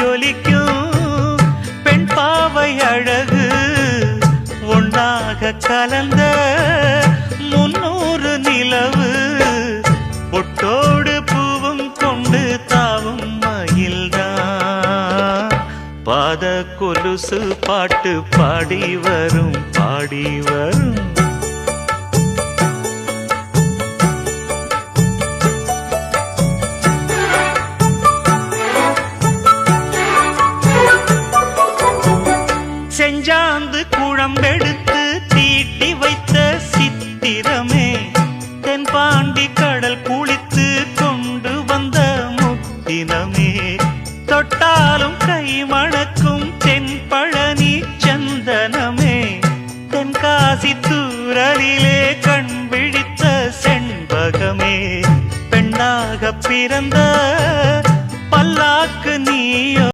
ஜொலிக்கும் பெண் பாவை அழகு ஒன்னாக கலந்த 300 நிலவு பொட்டோடு பூவும் கொண்டு தாவும் மயில்தான் பாத கொலுசு பாட்டு பாடி வரும் பாடி வரும் செஞ்சாந்து குழம்பெடுத்து தீட்டி வைத்த சித்திரமே தென்பாண்டி கடல் குளித்து கொண்டு வந்த முத்தினமே தொட்டாலும் கை மணக்கும் தென்பழனி சந்தனமே தென்காசி தூரலிலே கண் விழித்த செண்பகமே பெண்ணாக பிறந்த